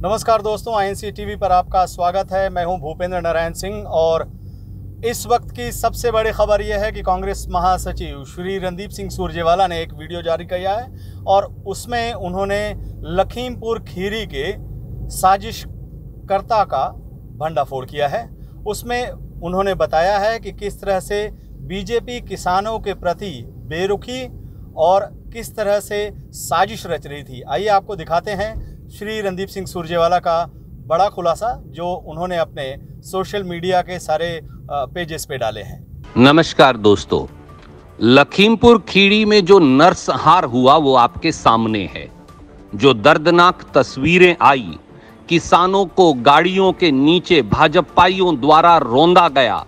नमस्कार दोस्तों, INC TV पर आपका स्वागत है। मैं हूं भूपेंद्र नारायण सिंह और इस वक्त की सबसे बड़ी खबर यह है कि कांग्रेस महासचिव श्री रणदीप सिंह सुरजेवाला ने एक वीडियो जारी किया है और उसमें उन्होंने लखीमपुर खीरी के साजिशकर्ता का भंडाफोड़ किया है। उसमें उन्होंने बताया है कि किस तरह से बीजेपी किसानों के प्रति बेरुखी और किस तरह से साजिश रच रही थी। आइए आपको दिखाते हैं श्री रणदीप सिंह सुरजेवाला का बड़ा खुलासा जो उन्होंने अपने सोशल मीडिया के सारे पेजेस पे डाले हैं। नमस्कार दोस्तों, लखीमपुर खीरी में जो नरसंहार हुआ वो आपके सामने है। जो दर्दनाक तस्वीरें आई, किसानों को गाड़ियों के नीचे भाजपाइयों द्वारा रौंदा गया,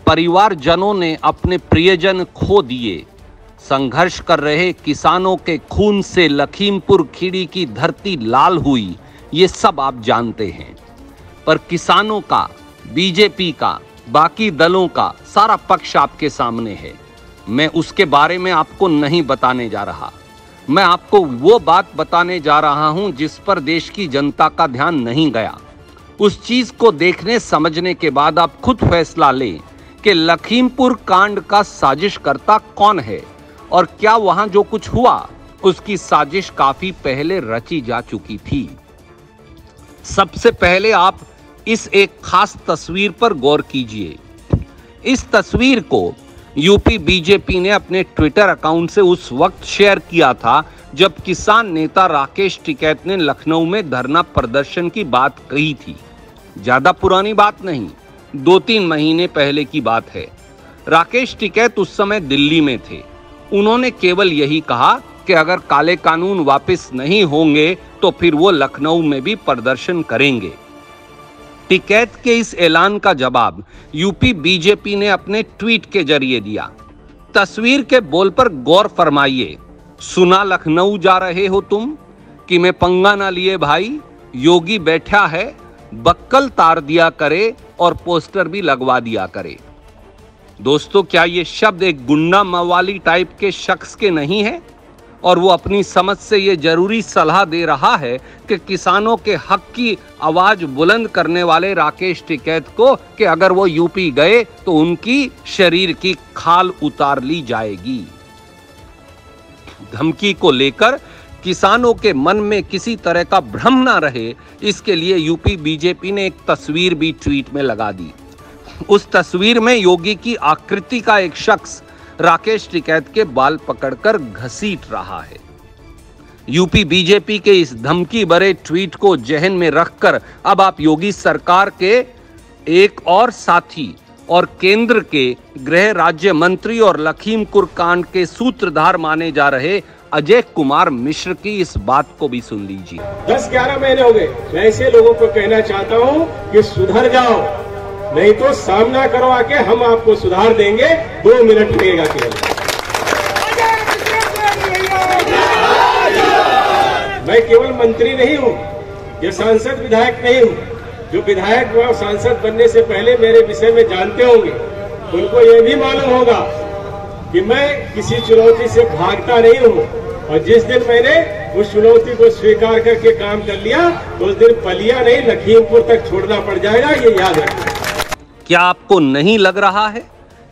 परिवारजनों ने अपने प्रियजन खो दिए, संघर्ष कर रहे किसानों के खून से लखीमपुर खीरी की धरती लाल हुई, ये सब आप जानते हैं। पर किसानों का, बीजेपी का, बाकी दलों का सारा पक्ष आपके सामने है। मैं उसके बारे में आपको नहीं बताने जा रहा। मैं आपको वो बात बताने जा रहा हूं जिस पर देश की जनता का ध्यान नहीं गया। उस चीज को देखने समझने के बाद आप खुद फैसला लें कि लखीमपुर कांड का साजिशकर्ता कौन है और क्या वहां जो कुछ हुआ उसकी साजिश काफी पहले रची जा चुकी थी। सबसे पहले आप इस एक खास तस्वीर पर गौर कीजिए। इस तस्वीर को यूपी बीजेपी ने अपने ट्विटर अकाउंट से उस वक्त शेयर किया था जब किसान नेता राकेश टिकैत ने लखनऊ में धरना प्रदर्शन की बात कही थी। ज्यादा पुरानी बात नहीं, 2-3 महीने पहले की बात है। राकेश टिकैत उस समय दिल्ली में थे। उन्होंने केवल यही कहा कि अगर काले कानून वापस नहीं होंगे तो फिर वो लखनऊ में भी प्रदर्शन करेंगे। टिकैत के इस ऐलान का जवाब यूपी बीजेपी ने अपने ट्वीट के जरिए दिया। तस्वीर के बोल पर गौर फरमाइए। सुना लखनऊ जा रहे हो तुम कि मैं पंगा ना लिए भाई, योगी बैठा है, बक्कल तार दिया करे और पोस्टर भी लगवा दिया करे। दोस्तों, क्या ये शब्द एक गुंडा मवाली टाइप के शख्स के नहीं है? और वो अपनी समझ से ये जरूरी सलाह दे रहा है कि किसानों के हक की आवाज बुलंद करने वाले राकेश टिकैत को कि अगर वो यूपी गए तो उनकी शरीर की खाल उतार ली जाएगी। धमकी को लेकर किसानों के मन में किसी तरह का भ्रम ना रहे, इसके लिए यूपी बीजेपी ने एक तस्वीर भी ट्वीट में लगा दी। उस तस्वीर में योगी की आकृति का एक शख्स राकेश टिकैत के बाल पकड़कर घसीट रहा है। यूपी बीजेपी के इस धमकी भरे ट्वीट को जहन में रखकर अब आप योगी सरकार के एक और साथी और केंद्र के गृह राज्य मंत्री और लखीमपुर कांड के सूत्रधार माने जा रहे अजय कुमार मिश्र की इस बात को भी सुन लीजिए। 10-11 महीने हो गए। मैं ऐसे लोगों को कहना चाहता हूं कि सुधर जाओ, नहीं तो सामना करो आके, हम आपको सुधार देंगे। 2 मिनट लगेगा केवल। मैं केवल मंत्री नहीं हूं, ये सांसद विधायक नहीं हूं। जो विधायक व सांसद बनने से पहले मेरे विषय में जानते होंगे, उनको ये भी मालूम होगा कि मैं किसी चुनौती से भागता नहीं हूं। और जिस दिन मैंने उस चुनौती को स्वीकार करके काम कर लिया तो उस दिन पलिया नहीं, लखीमपुर तक छोड़ना पड़ जाएगा, ये याद रखना। क्या आपको नहीं लग रहा है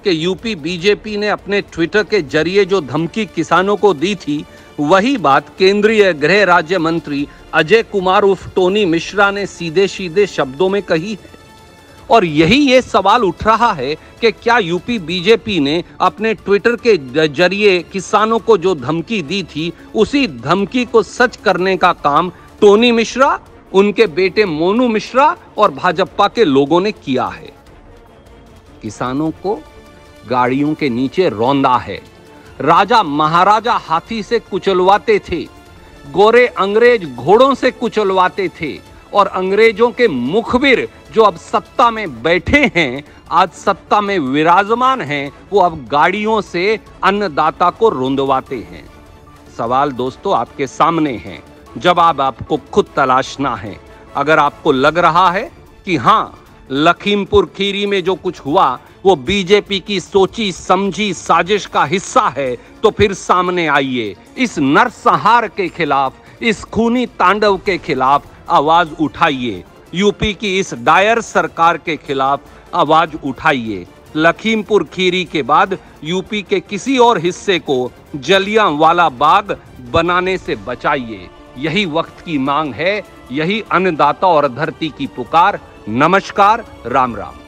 कि यूपी बीजेपी ने अपने ट्विटर के जरिए जो धमकी किसानों को दी थी, वही बात केंद्रीय गृह राज्य मंत्री अजय कुमार उर्फ टोनी मिश्रा ने सीधे सीधे शब्दों में कही है? और यही ये सवाल उठ रहा है कि क्या यूपी बीजेपी ने अपने ट्विटर के जरिए किसानों को जो धमकी दी थी, उसी धमकी को सच करने का काम टोनी मिश्रा, उनके बेटे मोनू मिश्रा और भाजपा के लोगों ने किया है? किसानों को गाड़ियों के नीचे रौंदा है। राजा महाराजा हाथी से कुचलवाते थे, गोरे अंग्रेज घोड़ों से कुचलवाते थे और अंग्रेजों के मुखबिर जो अब सत्ता में बैठे हैं, आज सत्ता में विराजमान हैं, वो अब गाड़ियों से अन्नदाता को रोंदवाते हैं। सवाल दोस्तों आपके सामने है, जवाब आपको खुद तलाशना है। अगर आपको लग रहा है कि हाँ, लखीमपुर खीरी में जो कुछ हुआ वो बीजेपी की सोची समझी साजिश का हिस्सा है, तो फिर सामने आइए। इस नरसंहार के खिलाफ, इस खूनी तांडव के खिलाफ आवाज उठाइए। यूपी की इस डायर सरकार के खिलाफ आवाज उठाइए। लखीमपुर खीरी के बाद यूपी के किसी और हिस्से को जलियांवाला बाग बनाने से बचाइए। यही वक्त की मांग है, यही अन्नदाता और धरती की पुकार। नमस्कार, राम राम।